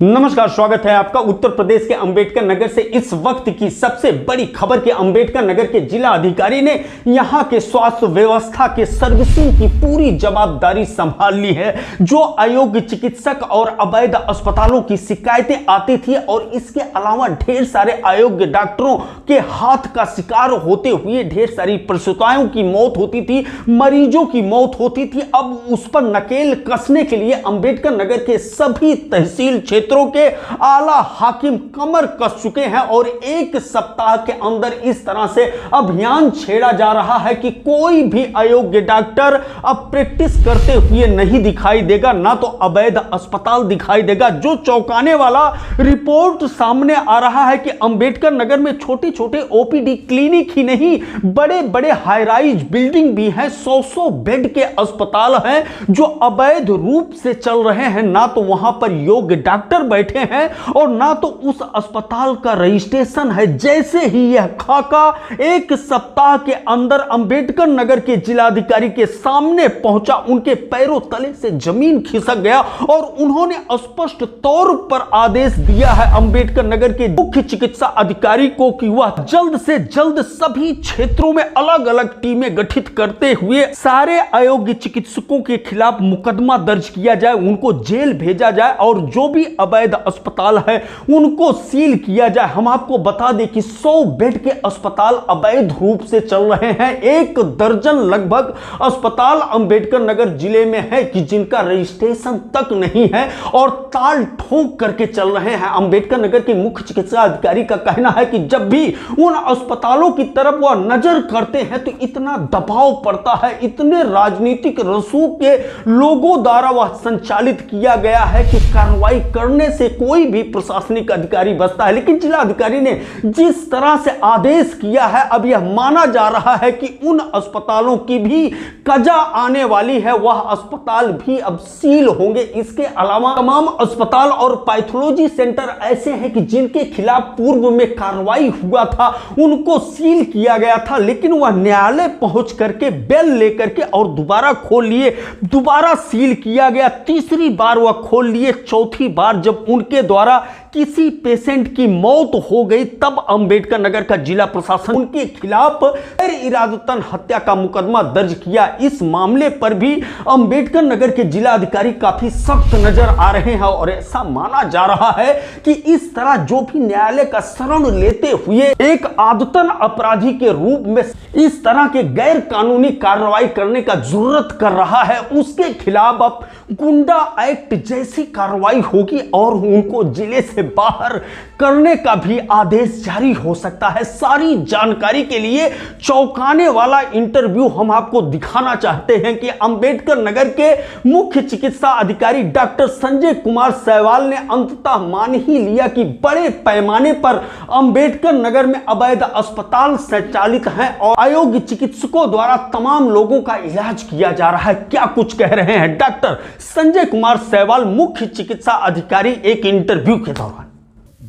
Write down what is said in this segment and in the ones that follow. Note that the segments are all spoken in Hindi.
नमस्कार, स्वागत है आपका उत्तर प्रदेश के अंबेडकर नगर से इस वक्त की सबसे बड़ी खबर के अंबेडकर नगर के जिला अधिकारी ने यहां के स्वास्थ्य व्यवस्था के सर्विसिंग की पूरी जवाबदारी संभाल ली है। जो अयोग्य चिकित्सक और अवैध अस्पतालों की शिकायतें आती थी और इसके अलावा ढेर सारे अयोग्य डॉक्टरों के हाथ का शिकार होते हुए ढेर सारी प्रसूताओं की मौत होती थी, मरीजों की मौत होती थी, अब उस पर नकेल कसने के लिए अंबेडकर नगर के सभी तहसील क्षेत्रों के आला हाकिम कमर कस चुके हैं और एक सप्ताह के अंदर इस तरह से अभियान छेड़ा जा रहा है कि कोई भी अयोग्य डॉक्टर अब प्रैक्टिस करते हुए नहीं दिखाई देगा, ना तो अवैध अस्पताल दिखाई देगा। जो चौंकाने वाला रिपोर्ट सामने आ रहा है कि अंबेडकर नगर में छोटे छोटे ओपीडी क्लिनिक ही नहीं, बड़े बड़े हाई राइज बिल्डिंग भी हैं, 100 बेड के अस्पताल हैं जो अवैध रूप से चल रहे हैं। ना तो वहां पर योग्य डॉक्टर बैठे हैं और ना तो उस अस्पताल का रजिस्ट्रेशन है। जैसे ही यह खाका एक सप्ताह के अंदर अंबेडकर नगर के जिलाधिकारी के सामने पहुंचा, उनके पैरों तले से जमीन खिसक गया और उन्होंने स्पष्ट तौर पर आदेश दिया है अंबेडकर नगर के मुख्य चिकित्सा अधिकारी को कि वह जल्द से जल्द सभी क्षेत्रों में अलग अलग टीमें गठित करते हुए सारे अयोग्य चिकित्सकों के खिलाफ मुकदमा दर्ज किया जाए, उनको जेल भेजा जाए और जो भी अवैध अस्पताल है उनको सील किया जाए। हम आपको बता दें कि 100 बेड के अस्पताल अवैध रूप से चल रहे हैं। 1 दर्जन लगभग अस्पताल अंबेडकर नगर जिले में है कि जिनका रजिस्ट्रेशन तक नहीं है और ताल ठोक करके चल रहे हैं। अंबेडकर नगर के मुख्य चिकित्सा अधिकारी का कहना है कि जब भी उन अस्पतालों की तरफ वह नजर करते हैं तो इतना दबाव पड़ता है, इतने राजनीतिक रसूख के लोगों द्वारा वह संचालित किया गया है कि कार्रवाई करने से कोई भी प्रशासनिक अधिकारी बचता है। लेकिन जिला अधिकारी ने जिस तरह से आदेश किया है, अब यह माना जा रहा है कि उन अस्पतालों की भी कजा आने वाली है, वह अस्पताल भी अब सील होंगे। इसके अलावा तमाम अस्पताल और पैथोलॉजी सेंटर ऐसे हैं कि जिनके खिलाफ पूर्व में कार्रवाई हुआ था उनको सील किया गया था, लेकिन वह न्यायालय पहुंच करके बेल लेकर के और दोबारा खोल लिए, दोबारा सील किया गया, तीसरी बार वह खोल लिए, चौथी बार जब उनके द्वारा किसी पेशेंट की मौत हो गई तब अंबेडकर नगर का जिला प्रशासन उनके खिलाफ गैर इरादतन हत्या का मुकदमा दर्ज किया। इस मामले पर भी अंबेडकर नगर के जिला अधिकारी काफी सख्त नजर आ रहे हैं और ऐसा माना जा रहा है कि इस तरह जो भी न्यायालय का शरण लेते हुए एक आदतन अपराधी के रूप में इस तरह के गैर कानूनी कार्रवाई करने का जरूरत कर रहा है, उसके खिलाफ अब गुंडा एक्ट जैसी कार्रवाई होगी और उनको जिले से बाहर करने का भी आदेश जारी हो सकता है। सारी जानकारी के लिए चौंकाने वाला इंटरव्यू हम आपको दिखाना चाहते हैं कि अंबेडकर नगर के मुख्य चिकित्सा अधिकारी डॉक्टर संजय कुमार सहवाल ने अंततः मान ही लिया कि बड़े पैमाने पर अंबेडकर नगर में अवैध अस्पताल संचालित हैं और अयोग्य चिकित्सकों द्वारा तमाम लोगों का इलाज किया जा रहा है। क्या कुछ कह रहे हैं डॉक्टर संजय कुमार सहवाल, मुख्य चिकित्सा अधिकारी, एक इंटरव्यू के दौरान।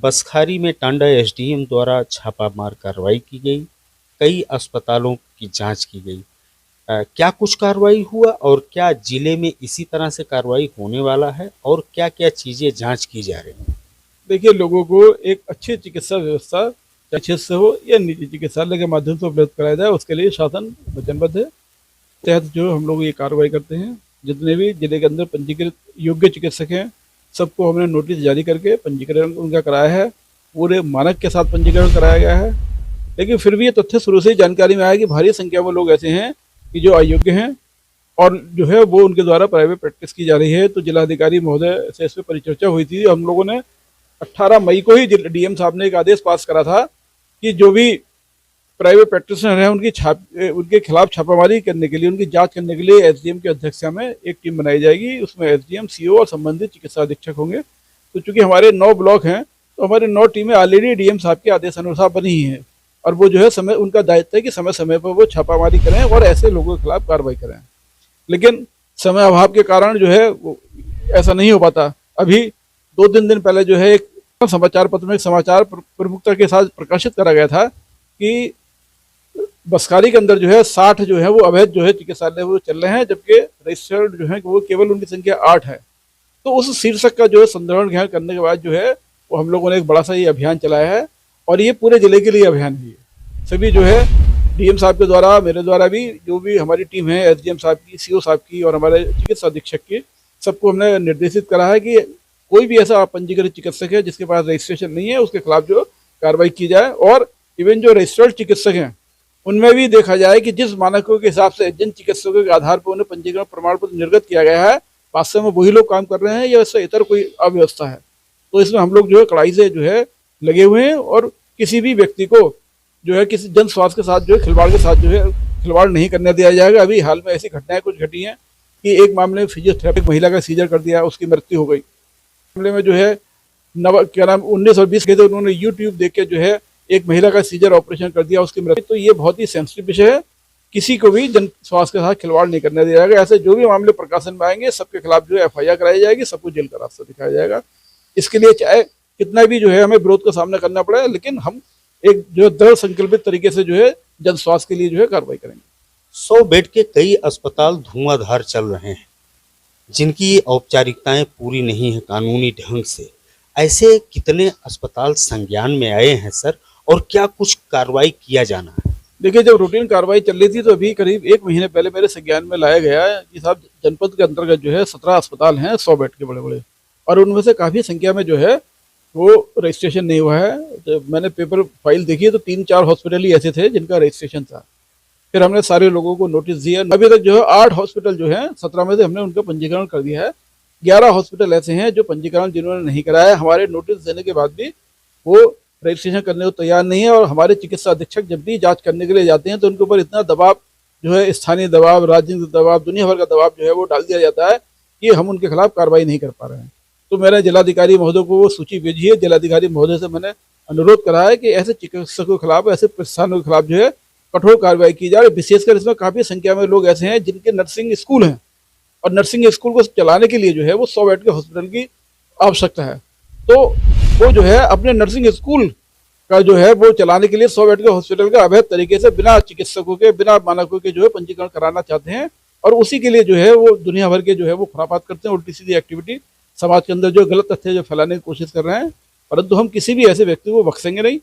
बसखारी में टांडा एसडीएम द्वारा छापामार कार्रवाई की गई, कई अस्पतालों की जांच की गई। क्या कुछ कार्रवाई हुआ और क्या जिले में इसी तरह से कार्रवाई होने वाला है और क्या क्या चीजें जांच की जा रही हैं? देखिए, लोगों को एक अच्छी चिकित्सा व्यवस्था अच्छे से हो या निजी चिकित्सालय के माध्यम से उपलब्ध कराया जाए, उसके लिए शासन वचनबद्ध है। तहत जो हम लोग ये कार्रवाई करते हैं, जितने भी जिले के अंदर पंजीकृत योग्य चिकित्सक हैं सबको हमने नोटिस जारी करके पंजीकरण उनका कराया है, पूरे मानक के साथ पंजीकरण कराया गया है। लेकिन फिर भी ये तथ्य शुरू से ही जानकारी में आया कि भारी संख्या में लोग ऐसे हैं कि जो अयोग्य हैं और जो है वो उनके द्वारा प्राइवेट प्रैक्टिस की जा रही है। तो जिलाधिकारी महोदय से इस पर परिचर्चा हुई थी। हम लोगों ने 18 मई को ही डीएम साहब ने एक आदेश पास करा था कि जो भी प्राइवेट प्रैक्टिशनर है उनके खिलाफ छापामारी करने के लिए, उनकी जांच करने के लिए एसडीएम की अध्यक्षता में एक टीम बनाई जाएगी। उसमें एसडीएम, सीओ और संबंधित चिकित्सा अधीक्षक होंगे। तो चूंकि हमारे 9 ब्लॉक हैं तो हमारी 9 टीमें ऑलरेडी डीएम साहब के आदेश अनुसार बनी ही हैं और वो जो है समय उनका दायित्व है कि समय समय पर वो छापामारी करें और ऐसे लोगों के खिलाफ कार्रवाई करें। लेकिन समय अभाव के कारण जो है वो ऐसा नहीं हो पाता। अभी 2-3 दिन पहले जो है एक समाचार पत्र में एक समाचार प्रमुखता के साथ प्रकाशित करा गया था कि बसखारी के अंदर जो है 60 जो है वो अवैध जो है चिकित्सालय वो चल रहे हैं, जबकि रजिस्टर्ड जो है वो केवल उनकी संख्या 8 है। तो उस शीर्षक का जो है संदर्भ ग्रहण करने के बाद जो है वो हम लोगों ने एक बड़ा सा ये अभियान चलाया है, और ये पूरे जिले के लिए अभियान है। सभी जो है डीएम साहब के द्वारा, मेरे द्वारा भी, जो भी हमारी टीम है, एसडीएम साहब की, सीओ साहब की और हमारे चिकित्सा अधीक्षक की, सबको हमने निर्देशित करा है कि कोई भी ऐसा पंजीकृत चिकित्सक है जिसके पास रजिस्ट्रेशन नहीं है उसके खिलाफ जो कार्रवाई की जाए। और इवन जो रजिस्टर्ड चिकित्सक हैं उनमें भी देखा जाए कि जिस मानकों के हिसाब से, जिन चिकित्सकों के आधार पर उन्हें पंजीकरण प्रमाण पत्र निर्गत किया गया है, वास्तव में वही लोग काम कर रहे हैं या इससे इतर कोई अव्यवस्था है। तो इसमें हम लोग जो है कड़ाई से जो है लगे हुए हैं, और किसी भी व्यक्ति को जो है किसी जन स्वास्थ्य के साथ जो है खिलवाड़ के साथ जो है खिलवाड़ नहीं करने दिया जाएगा। अभी हाल में ऐसी घटनाएं कुछ घटी हैं कि एक मामले में फिजियोथेरेपी महिला का सीजर कर दिया, उसकी मृत्यु हो गई। मामले में जो है 19 और 20 के थे, उन्होंने यूट्यूब देख के जो है एक महिला का सीजर ऑपरेशन कर दिया, उसकी मृत्यु। तो ये बहुत ही सेंसिटिव विषय है, किसी को भी जन स्वास्थ्य के साथ खिलवाड़ नहीं करने दिया जाएगा। ऐसे जो भी मामले प्रकाशन में आएंगे सबके खिलाफ जो है एफआईआर कराई जाएगी, सबको जेल का रास्ता दिखाया जाएगा। इसके लिए चाहे कितना भी जो है हमें विरोध का सामना करना पड़े, लेकिन हम एक जो दृढ़ संकल्पित तरीके से जो है जन स्वास्थ्य के लिए जो है कार्रवाई करेंगे। 100 बेड के कई अस्पताल धुआंधार चल रहे हैं, जिनकी औपचारिकताएं पूरी नहीं है कानूनी ढंग से। ऐसे कितने अस्पताल संज्ञान में आए हैं सर, और क्या कुछ कार्रवाई किया जाना है? देखिए, जब रूटीन कार्रवाई चल रही थी तो अभी करीब 1 महीने पहले मेरे संज्ञान में लाया गया है कि साहब जनपद के अंतर्गत जो है 17 अस्पताल हैं 100 बेड के बड़े बड़े, और उनमें से काफ़ी संख्या में जो है वो रजिस्ट्रेशन नहीं हुआ है। तो मैंने पेपर फाइल देखी तो 3-4 हॉस्पिटल ही ऐसे थे जिनका रजिस्ट्रेशन था। फिर हमने सारे लोगों को नोटिस दिया। अभी तक जो है 8 हॉस्पिटल जो है 17 में से हमने उनका पंजीकरण कर दिया है। 11 हॉस्पिटल ऐसे हैं जो पंजीकरण जिन्होंने नहीं कराया, हमारे नोटिस देने के बाद भी वो रजिस्ट्रेशन करने को तैयार नहीं है। और हमारे चिकित्सा अधीक्षक जब भी जांच करने के लिए जाते हैं तो उनके ऊपर इतना दबाव जो है, स्थानीय दबाव, राजनीतिक दबाव, दुनिया भर का दबाव जो है वो डाल दिया जाता है कि हम उनके खिलाफ कार्रवाई नहीं कर पा रहे हैं। तो मैंने जिलाधिकारी महोदय को वो सूची भेजी है। जिलाधिकारी महोदय से मैंने अनुरोध करा है कि ऐसे चिकित्सकों के खिलाफ, ऐसे प्रतिष्ठानों के खिलाफ जो है कठोर कार्रवाई की जाए। विशेषकर इसमें काफ़ी संख्या में लोग ऐसे हैं जिनके नर्सिंग स्कूल हैं, और नर्सिंग स्कूल को चलाने के लिए जो है वो 100 बेड के हॉस्पिटल की आवश्यकता है। तो वो जो है अपने नर्सिंग स्कूल का जो है वो चलाने के लिए 100 बेड के हॉस्पिटल का अवैध तरीके से बिना चिकित्सकों के, बिना मानकों के जो है पंजीकरण कराना चाहते हैं, और उसी के लिए जो है वो दुनिया भर के जो है वो खुरापात करते हैं, उल्टी सीधी एक्टिविटी समाज के अंदर जो गलत तथ्य जो फैलाने की कोशिश कर रहे हैं। परंतु हम किसी भी ऐसे व्यक्ति को बख्शेंगे नहीं,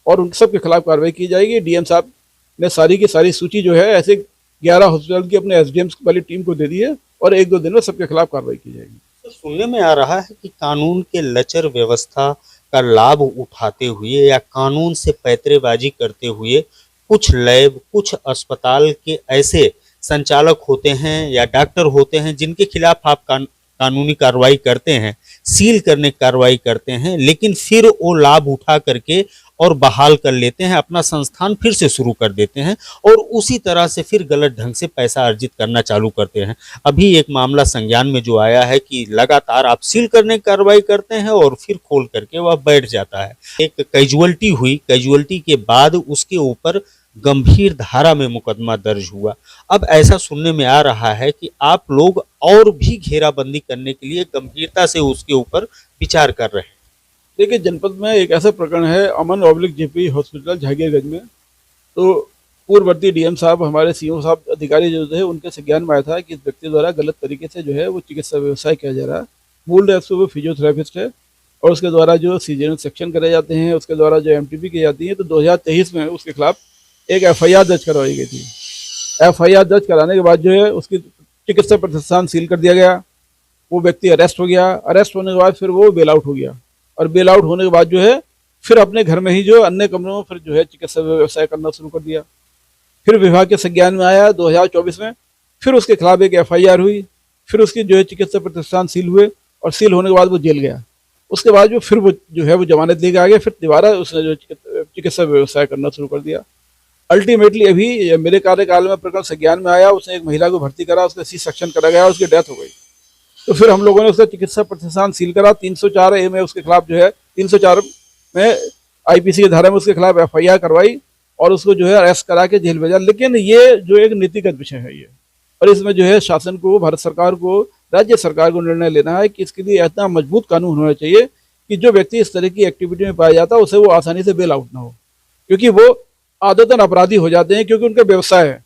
और उन सब के खिलाफ कार्रवाई की जाएगी। डीएम साहब ने सारी की सारी सूची जो है ऐसे 11 हॉस्पिटल की अपने एसडीएम वाली टीम को दे दी है, और 1-2 दिन में सबके खिलाफ कार्रवाई की जाएगी। तो सुनने में आ रहा है कि कानून के लचर व्यवस्था का लाभ उठाते हुए या कानून से पैंतरेबाजी करते हुए कुछ लैब, कुछ अस्पताल के ऐसे संचालक होते हैं या डॉक्टर होते हैं जिनके खिलाफ आप कानूनी कार्रवाई करते हैं, सील करने की कार्रवाई करते हैं, लेकिन फिर वो लाभ उठा करके और बहाल कर लेते हैं, अपना संस्थान फिर से शुरू कर देते हैं, और उसी तरह से फिर गलत ढंग से पैसा अर्जित करना चालू करते हैं। अभी एक मामला संज्ञान में जो आया है कि लगातार आप सील करने की कार्रवाई करते हैं और फिर खोल करके वह बैठ जाता है। एक कैजुअल्टी हुई, कैजुअल्टी के बाद उसके ऊपर गंभीर धारा में मुकदमा दर्ज हुआ। अब ऐसा सुनने में आ रहा है कि आप लोग और भी घेराबंदी करने के लिए गंभीरता से उसके ऊपर विचार कर रहे हैं। देखिए, जनपद में एक ऐसा प्रकरण है अमन/जेपी हॉस्पिटल जहांगीरगंज में। तो पूर्ववर्ती डीएम साहब, हमारे सीओ साहब, अधिकारी जो थे, उनके संज्ञान में आया था कि इस व्यक्ति द्वारा गलत तरीके से जो है वो चिकित्सा व्यवसाय किया जा रहा है। मूल रूप से वो फिजियोथेरेपिस्ट है, और उसके द्वारा जो सीजन सेक्शन कराए जाते हैं, उसके द्वारा जो एमटीपी की जाती है। तो 2023 में उसके खिलाफ एक एफआईआर दर्ज करवाई गई थी। एफआईआर दर्ज कराने के बाद जो है उसकी चिकित्सा प्रतिष्ठान सील कर दिया गया। वो व्यक्ति अरेस्ट हो गया। अरेस्ट होने के बाद फिर वो बेल आउट हो गया, और बेल आउट होने के बाद जो है फिर अपने घर में ही जो अन्य कमरों में फिर जो है चिकित्सा व्यवसाय करना शुरू कर दिया। फिर विभाग के संज्ञान में आया 2024 में, फिर उसके खिलाफ एक एफआईआर हुई। फिर उसकी जो है चिकित्सा प्रतिष्ठान सील हुए, और सील होने के बाद वो जेल गया। उसके बाद जो फिर वो जो है वो जमानत लेके आ गया, फिर दोबारा उसने जो चिकित्सा व्यवसाय करना शुरू कर दिया। अल्टीमेटली अभी मेरे कार्यकाल में प्रकरण संज्ञान में आया, उसने एक महिला को भर्ती करा, उसका सी सेक्शन करा गया, उसकी डेथ हो गई। तो फिर हम लोगों ने उसका चिकित्सा प्रतिष्ठान सील करा। 304A में उसके खिलाफ जो है 304 में आईपीसी की धारा में उसके खिलाफ एफआईआर करवाई, और उसको जो है अरेस्ट करा के जेल भेजा। लेकिन ये जो एक नीतिगत विषय है ये, और इसमें जो है शासन को, भारत सरकार को, राज्य सरकार को निर्णय लेना है कि इसके लिए इतना मजबूत कानून होना चाहिए कि जो व्यक्ति इस तरह की एक्टिविटी में पाया जाता है उसे वो आसानी से बेल आउट ना हो, क्योंकि वो आदतन अपराधी हो जाते हैं, क्योंकि उनका व्यवसाय है,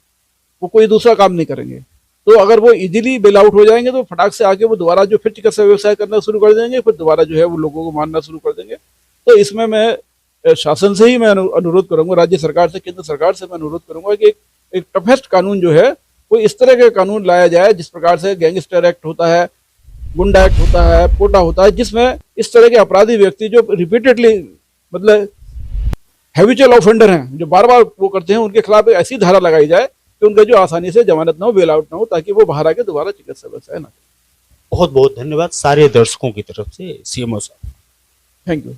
वो कोई दूसरा काम नहीं करेंगे। तो अगर वो इजीली बेल आउट हो जाएंगे तो फटाक से आके वो दोबारा जो फिर चिकित्सा व्यवसाय करना शुरू कर देंगे, फिर दोबारा जो है वो लोगों को मारना शुरू कर देंगे। तो इसमें मैं शासन से ही मैं अनुरोध करूंगा, राज्य सरकार से, केंद्र सरकार से मैं अनुरोध करूंगा कि एक टफेस्ट कानून जो है कोई इस तरह का कानून लाया जाए जिस प्रकार से गैंगस्टर एक्ट होता है, गुंडा एक्ट होता है, पोटा होता है, जिसमें इस तरह के अपराधी व्यक्ति जो रिपीटेडली मतलब हैबिचुअल ऑफेंडर हैं, जो बार बार वो करते हैं, उनके खिलाफ एक ऐसी धारा लगाई जाए कि उनका जो आसानी से जमानत ना हो, बेल आउट ना हो, ताकि वो बाहर आके दोबारा चिकित्सा व्यवसाय ना करें। बहुत बहुत धन्यवाद सारे दर्शकों की तरफ से सीएमओ साहब। Thank you.